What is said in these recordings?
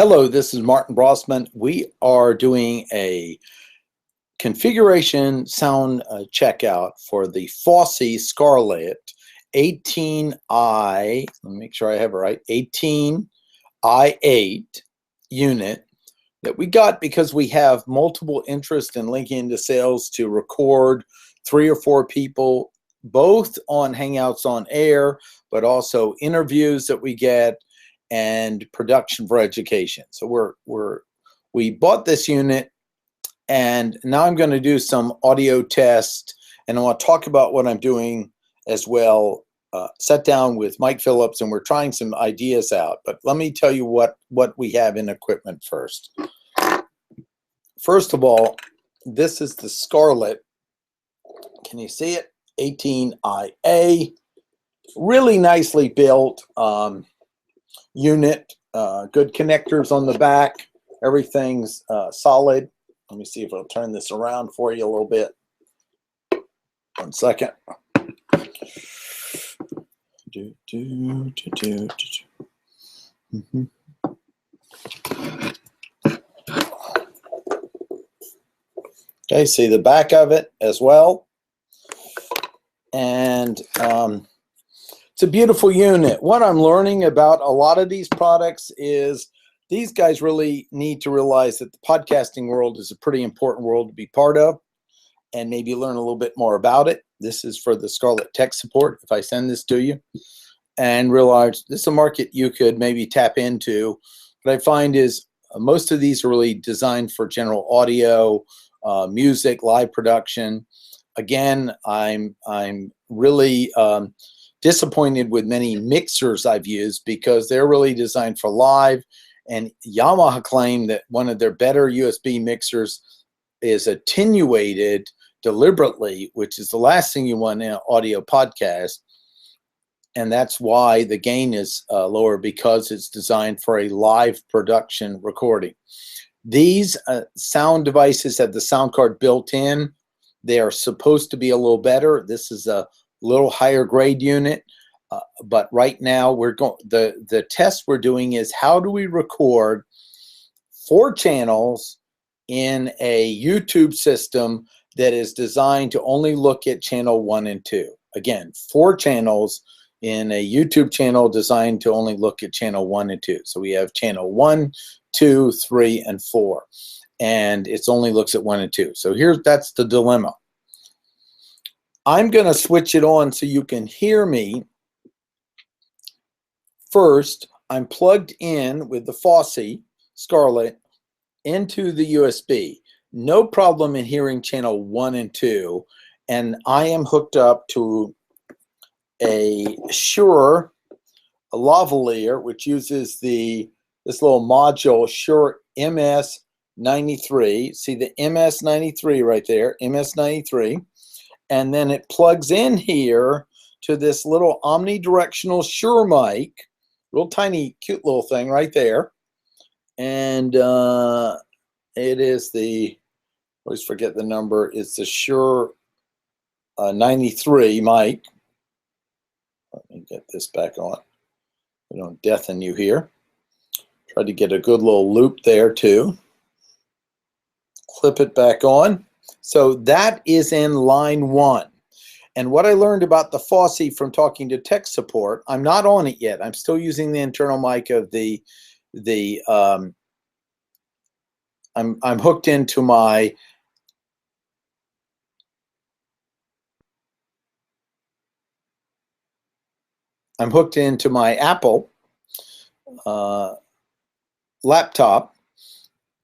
Hello, this is Martin Brossman. We are doing a configuration sound checkout for the Focusrite Scarlett 18i, let me make sure I have it right, 18i8 unit that we got because we have multiple interest in linking into sales to record 3 or 4 people, both on Hangouts On-Air, but also interviews that we get and production for education. So we bought this unit, and now I'm going to do some audio tests, and I want to talk about what I'm doing as well. Sat down with Mike Phillips, and we're trying some ideas out. But let me tell you what we have in equipment first. First of all, this is the Scarlett. Can you see it? 18IA. Really nicely built. Unit, good connectors on the back, everything's solid. Let me see if I'll turn this around for you a little bit. 1 second. Okay, see the back of it as well. And it's a beautiful unit. What I'm learning about a lot of these products is these guys really need to realize that the podcasting world is a pretty important world to be part of and maybe learn a little bit more about it. This is for the Scarlett tech support, if I send this to you, and realize this is a market you could maybe tap into. What I find is most of these are really designed for general audio, music, live production. Again, I'm really disappointed with many mixers I've used because they're really designed for live, and Yamaha claimed that one of their better USB mixers is attenuated deliberately, which is the last thing you want in an audio podcast, and that's why the gain is lower, because it's designed for a live production recording. These sound devices have the sound card built in. They are supposed to be a little better. This is a little higher grade unit, but right now we're going. The test we're doing is how do we record 4 channels in a YouTube system that is designed to only look at channel 1 and 2. Again, 4 channels in a YouTube channel designed to only look at channel 1 and 2. So we have channel 1, 2, 3, and 4, and it only looks at 1 and 2. So that's the dilemma. I'm going to switch it on so you can hear me. First, I'm plugged in with the Focusrite Scarlett into the USB. No problem in hearing channel 1 and 2. And I am hooked up to a Lavalier, which uses this little module, Shure MS93. See the MS93 right there, MS93. And then it plugs in here to this little omnidirectional Shure mic, real tiny, cute little thing right there. And it is I always forget the number, it's the Shure 93 mic. Let me get this back on. I don't deafen you here. Try to get a good little loop there too. Clip it back on. So that is in line 1. And what I learned about the Focusrite from talking to tech support, I'm not on it yet. I'm still using the internal mic of I'm hooked into my Apple laptop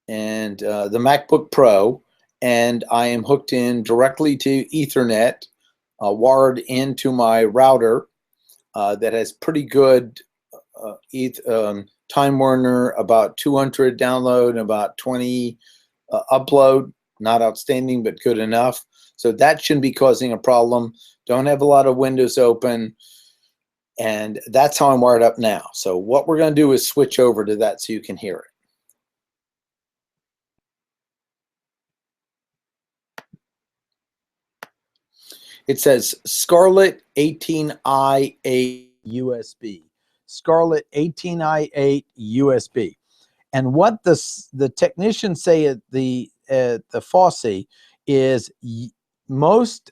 and the MacBook Pro, and I am hooked in directly to Ethernet, wired into my router that has pretty good Time Warner, about 200 download and about 20 upload. Not outstanding, but good enough. So that shouldn't be causing a problem. Don't have a lot of windows open. And that's how I'm wired up now. So what we're going to do is switch over to that so you can hear it. It says Scarlett 18i8 USB. Scarlett 18i8 USB. And what the technicians say at the Fosse is most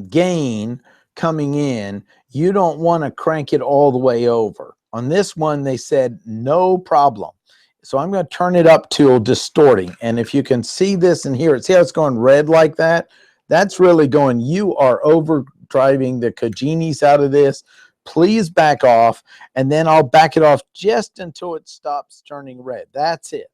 gain coming in, you don't want to crank it all the way over. On this one, they said no problem. So I'm going to turn it up to distorting. And if you can see this and hear it, see how it's going red like that? That's really going, you are overdriving the kajinies out of this. Please back off. And then I'll back it off just until it stops turning red. That's it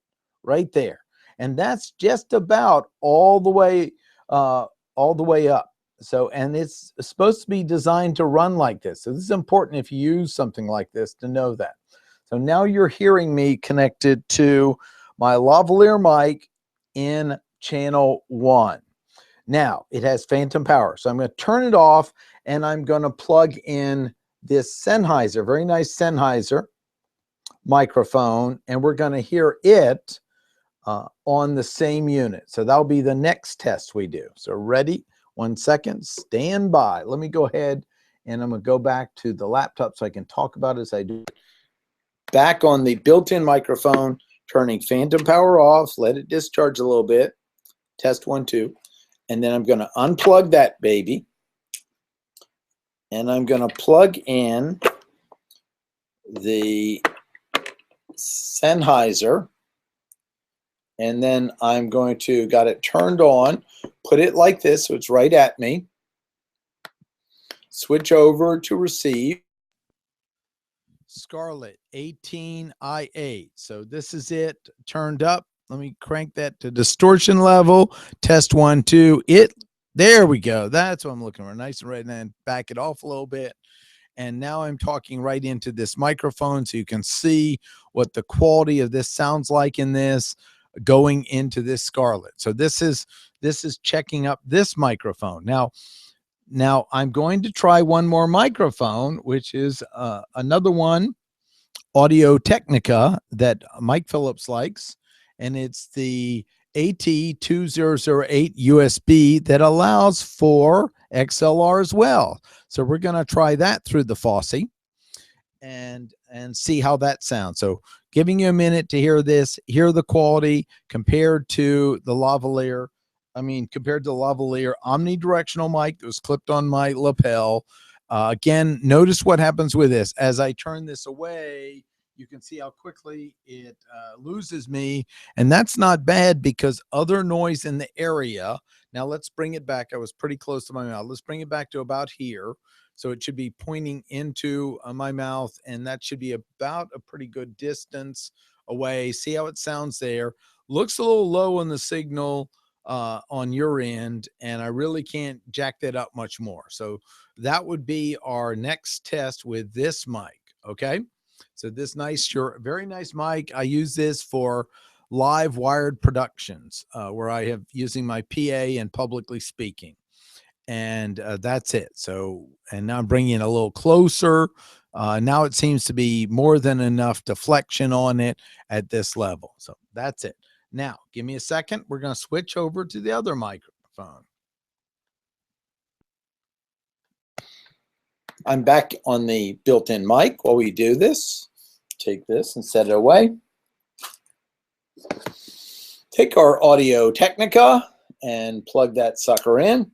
right there. And that's just about all the way up. So, and it's supposed to be designed to run like this. So this is important if you use something like this to know that. So now you're hearing me connected to my lavalier mic in channel 1. Now it has phantom power. So I'm going to turn it off and I'm going to plug in this Sennheiser, very nice Sennheiser microphone, and we're going to hear it on the same unit. So that'll be the next test we do. So ready? 1 second, stand by. Let me go ahead and I'm going to go back to the laptop so I can talk about it as I do. Back on the built-in microphone, turning phantom power off, let it discharge a little bit. Test 1, 2. And then I'm going to unplug that baby. And I'm going to plug in the Sennheiser. And then I'm going to, got it turned on, put it like this so it's right at me. Switch over to receive. Scarlett 18i8. So this is it turned up. Let me crank that to distortion level. Test 1, 2. There we go. That's what I'm looking for. Nice and right. And then back it off a little bit. And now I'm talking right into this microphone so you can see what the quality of this sounds like in this going into this Scarlett. So this is checking up this microphone. Now I'm going to try one more microphone, which is another one, Audio Technica, that Mike Phillips likes. And it's the AT2008 USB that allows for XLR as well. So we're going to try that through the Fosse and see how that sounds. So giving you a minute to hear this, hear the quality compared to the Lavalier. Compared to the Lavalier omnidirectional mic that was clipped on my lapel. Again, notice what happens with this. As I turn this away, you can see how quickly it loses me. And that's not bad because other noise in the area. Now let's bring it back. I was pretty close to my mouth. Let's bring it back to about here. So it should be pointing into my mouth, and that should be about a pretty good distance away. See how it sounds there. Looks a little low on the signal on your end, and I really can't jack that up much more. So that would be our next test with this mic. Okay. So this very nice mic. I use this for live wired productions where I have using my PA and publicly speaking. And that's it. So, and now I'm bringing it a little closer. Now it seems to be more than enough deflection on it at this level. So that's it. Now, give me a second. We're going to switch over to the other microphone. I'm back on the built-in mic while we do this. Take this and set it away. Take our Audio Technica and plug that sucker in.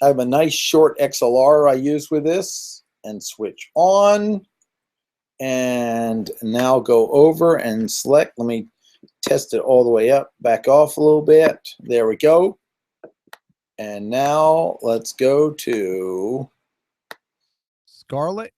I have a nice short XLR I use with this, and switch on. And now go over and select. Let me test it all the way up, back off a little bit. There we go. And now let's go to Scarlett.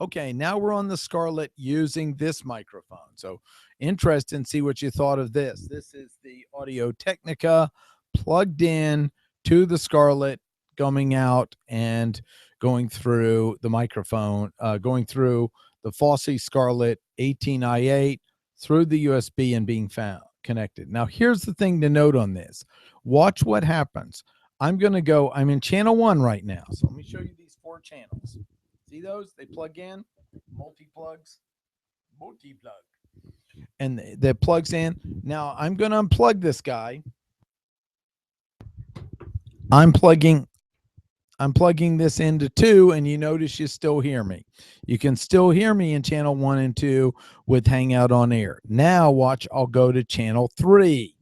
Okay, now we're on the Scarlett using this microphone. So interested and see what you thought of this. This is the Audio Technica plugged in to the Scarlett, coming out and going through the microphone, going through the Fosse Scarlett 18i8 through the USB and being connected. Now, here's the thing to note on this. Watch what happens. I'm in channel 1 right now. So let me show you these 4 channels. See those? They plug in, multi-plug. And that plugs in. Now, I'm going to unplug this guy. I'm plugging I'm plugging this into 2, and you notice you still hear me. You can still hear me in channel 1 and 2 with Hangout On Air. Now watch, I'll go to channel 3.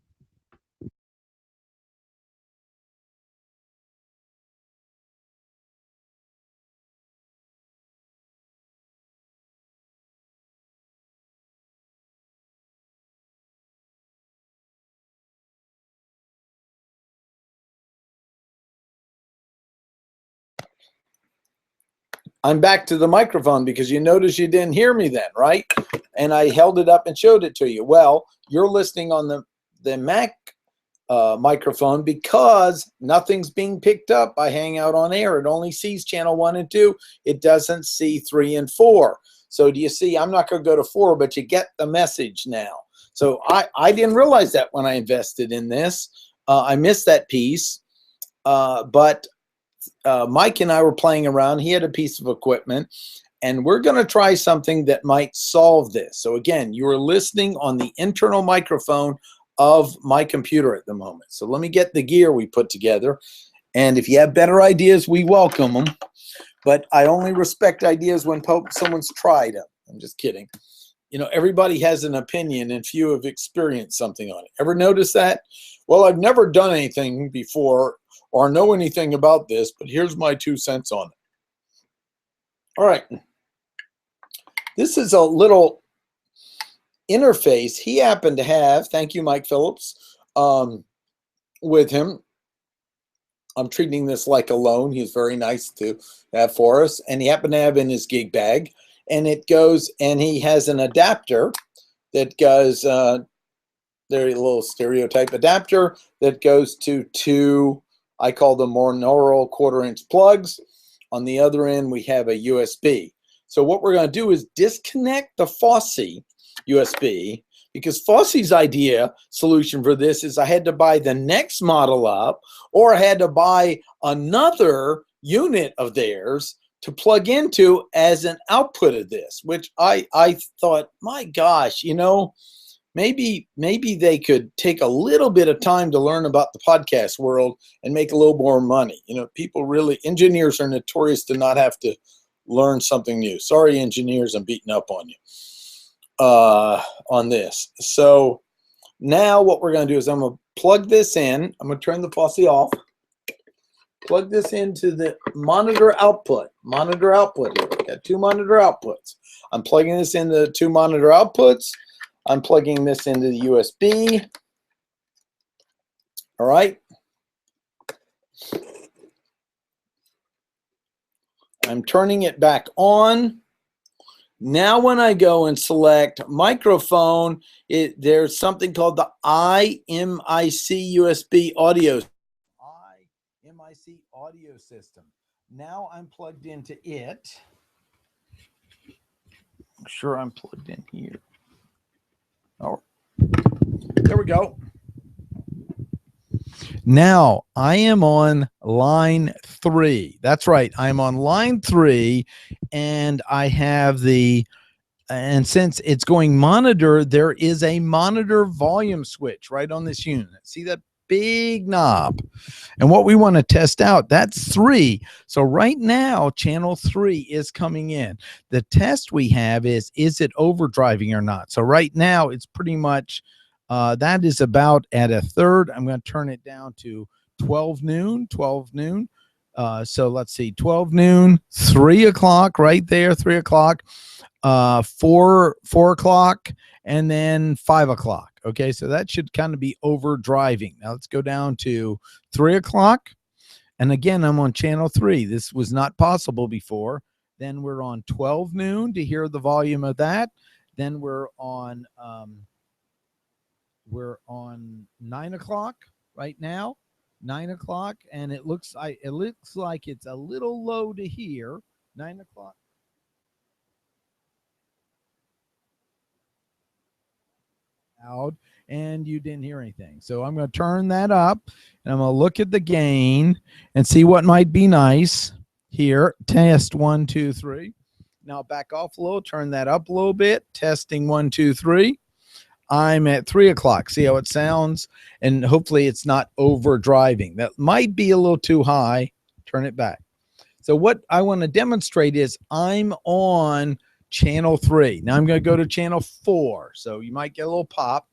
I'm back to the microphone because you notice you didn't hear me then, right? And I held it up and showed it to you. Well, you're listening on the Mac microphone because nothing's being picked up by Hangout On Air. It only sees channel 1 and 2. It doesn't see 3 and 4. So do you see, I'm not going to go to 4, but you get the message now. So I didn't realize that when I invested in this. I missed that piece, but Mike and I were playing around. He had a piece of equipment, and we're going to try something that might solve this. So again, you are listening on the internal microphone of my computer at the moment. So let me get the gear we put together. And if you have better ideas, we welcome them. But I only respect ideas when someone's tried them. I'm just kidding. You know, everybody has an opinion and few have experienced something on it. Ever notice that? Well, I've never done anything before or know anything about this, but here's my 2 cents on it. All right. This is a little interface he happened to have. Thank you, Mike Phillips, with him. I'm treating this like a loan. He's very nice to have for us. And he happened to have in his gig bag. And it goes, and he has an adapter that goes, very little stereotype adapter that goes to 2, I call them more neural 1/4-inch plugs. On the other end, we have a USB. So what we're going to do is disconnect the Fosse USB, because Fosse's solution for this is I had to buy the next model up, or I had to buy another unit of theirs to plug into as an output of this, which I thought, my gosh, you know, maybe they could take a little bit of time to learn about the podcast world and make a little more money. You know, engineers are notorious to not have to learn something new. Sorry, engineers, I'm beating up on you on this. So now what we're going to do is I'm going to plug this in. I'm going to turn the Fosse off. Plug this into the monitor output. Monitor output here. We've got 2 monitor outputs. I'm plugging this into 2 monitor outputs. I'm plugging this into the USB. All right. I'm turning it back on. Now when I go and select microphone, there's something called the IMIC USB audio. IMIC audio system. Now I'm plugged into it. I'm sure I'm plugged in here. Oh, there we go. Now I am on line 3. That's right. I'm on line 3, and I have and since it's going monitor, there is a monitor volume switch right on this unit. See that big knob? And what we want to test out, that's 3. So right now, channel 3 is coming in. The test we have is it overdriving or not? So right now, it's pretty much, that is about at a third. I'm going to turn it down to 12 noon. So let's see, 12 noon, 3 o'clock right there, 3 o'clock, 4 o'clock, and then 5 o'clock. Okay, so that should kind of be overdriving. Now let's go down to 3 o'clock. And again, I'm on channel 3. This was not possible before. Then we're on 12 noon to hear the volume of that. Then we're on 9 o'clock right now. 9 o'clock, and it looks like it's a little low to hear. 9 o'clock. Out, and you didn't hear anything. So I'm going to turn that up, and I'm going to look at the gain and see what might be nice here. Test 1, 2, 3. Now back off a little, turn that up a little bit. Testing 1, 2, 3. I'm at 3 o'clock. See how it sounds? And hopefully it's not overdriving. That might be a little too high. Turn it back. So what I want to demonstrate is I'm on channel 3. Now I'm going to go to channel 4. So you might get a little pop.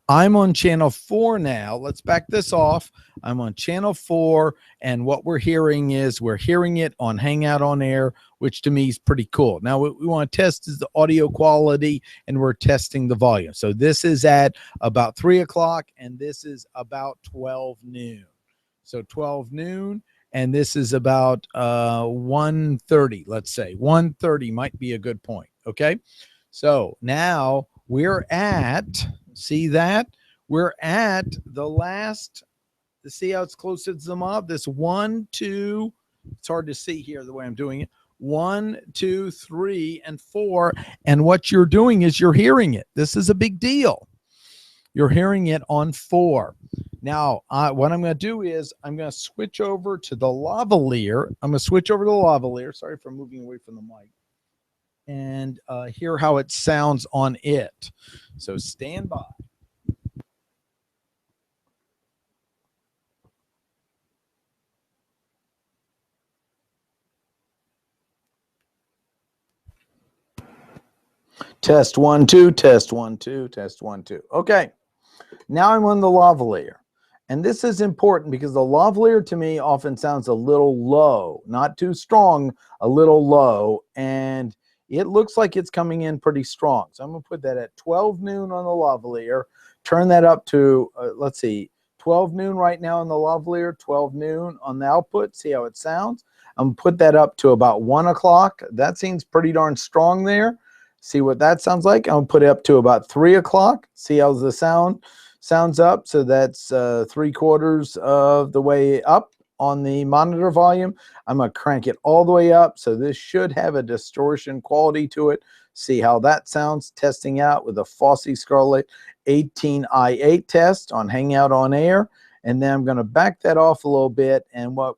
I'm on channel 4 now. Let's back this off. I'm on channel 4, and what we're hearing it on Hangout On-Air, which to me is pretty cool. Now what we want to test is the audio quality, and we're testing the volume. So this is at about 3 o'clock, and this is about 12 noon. So 12 noon, and this is about 1:30, let's say. 1:30 might be a good point, okay? So now we're at, see that? We're at the last, see how it's close to the mob? This 1, 2, it's hard to see here the way I'm doing it. 1, 2, 3, and 4. And what you're doing is you're hearing it. This is a big deal. You're hearing it on 4. Now, what I'm going to do is I'm going to switch over to the lavalier. I'm going to switch over to the lavalier. Sorry for moving away from the mic. And hear how it sounds on it. So stand by. Test 1, 2, test 1, 2, test 1, 2. Okay, now I'm on the lavalier. And this is important because the lavalier to me often sounds a little low, not too strong, a little low. And it looks like it's coming in pretty strong. So I'm going to put that at 12 noon on the lavalier, turn that up to, let's see, 12 noon right now on the lavalier, 12 noon on the output. See how it sounds? I'm going to put that up to about 1 o'clock. That seems pretty darn strong there. See what that sounds like? I'm going to put it up to about 3 o'clock. See how the sounds up. So that's 3/4 of the way up on the monitor volume. I'm going to crank it all the way up. So this should have a distortion quality to it. See how that sounds testing out with a Focusrite Scarlett 18i8 test on Hangout On-Air. And then I'm going to back that off a little bit. And what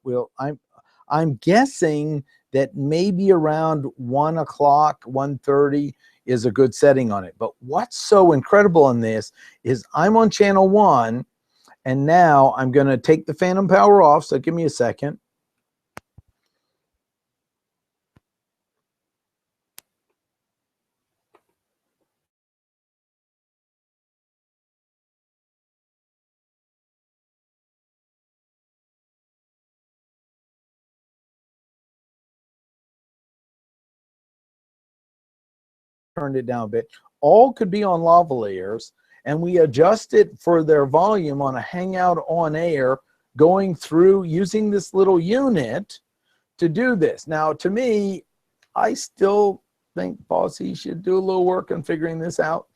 I'm guessing that maybe around 1 o'clock, 1:30 is a good setting on it. But what's so incredible in this is I'm on channel 1, and now I'm going to take the phantom power off. So give me a second. Turned it down a bit. All could be on lavaliers, and we adjust it for their volume on a Hangout On-Air, going through using this little unit to do this. Now, to me, I still think Bossy should do a little work on figuring this out,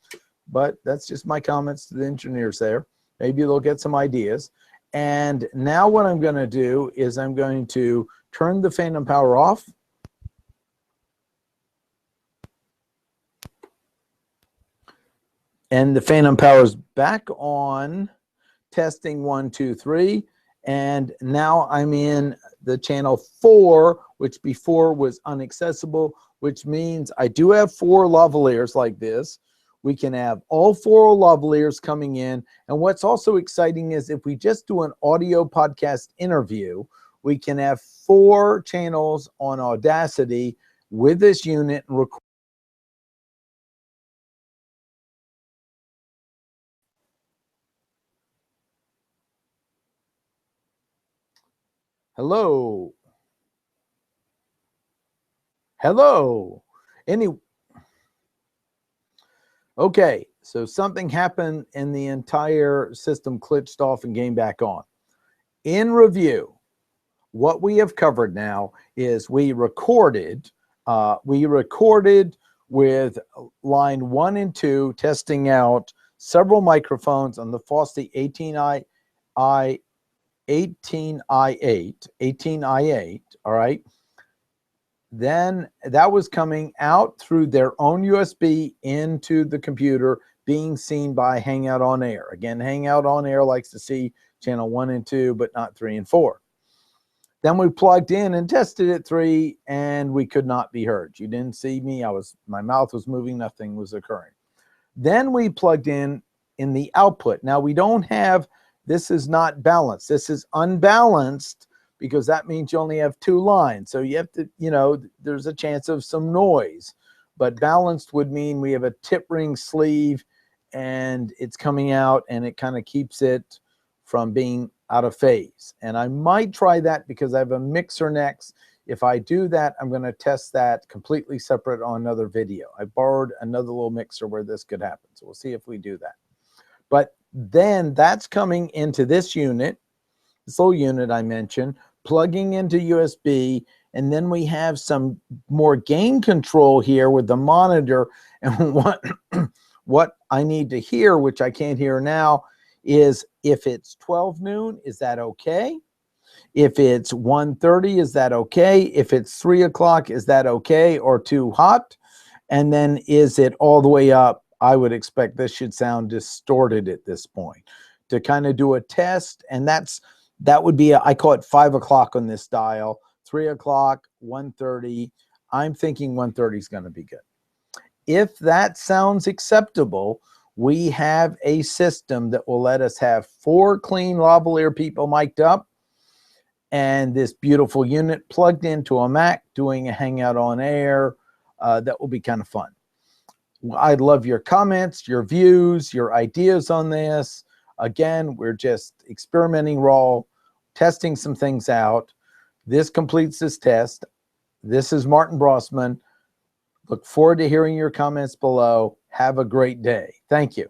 but that's just my comments to the engineers there. Maybe they'll get some ideas. And now what I'm going to do is I'm going to turn the phantom power off. And the phantom power is back on, testing 1, 2, 3. And now I'm in the channel 4, which before was inaccessible, which means I do have 4 lavaliers like this. We can have all 4 lavaliers coming in. And what's also exciting is if we just do an audio podcast interview, we can have 4 channels on Audacity with this unit and record. Hello. Hello. Okay, so something happened and the entire system glitched off and came back on. In review, what we have covered now is we recorded with line 1 and 2, testing out several microphones on the Focusrite 18i8, all right? Then that was coming out through their own USB into the computer, being seen by Hangout On-Air. Again, Hangout On-Air likes to see channel 1 and 2, but not 3 and 4. Then we plugged in and tested at 3, and we could not be heard. You didn't see me. My mouth was moving. Nothing was occurring. Then we plugged in the output. Now we don't have This is not balanced. This is unbalanced because that means you only have 2 lines. So you have to, you know, there's a chance of some noise. But balanced would mean we have a tip ring sleeve and it's coming out and it kind of keeps it from being out of phase. And I might try that because I have a mixer next. If I do that, I'm going to test that completely separate on another video. I borrowed another little mixer where this could happen. So we'll see if we do that. But then that's coming into this unit, this little unit I mentioned, plugging into USB. And then we have some more gain control here with the monitor. And what I need to hear, which I can't hear now, is if it's 12 noon, is that okay? If it's 1:30, is that okay? If it's 3 o'clock, is that okay or too hot? And then is it all the way up? I would expect this should sound distorted at this point. To kind of do a test, and that would be, I call it 5 o'clock on this dial, 3 o'clock, 1:30. I'm thinking 1:30 is going to be good. If that sounds acceptable, we have a system that will let us have 4 clean lavalier people mic'd up and this beautiful unit plugged into a Mac doing a Hangout On-Air. That will be kind of fun. I'd love your comments, your views, your ideas on this. Again, we're just experimenting raw, testing some things out. This completes this test. This is Martin Brossman. Look forward to hearing your comments below. Have a great day. Thank you.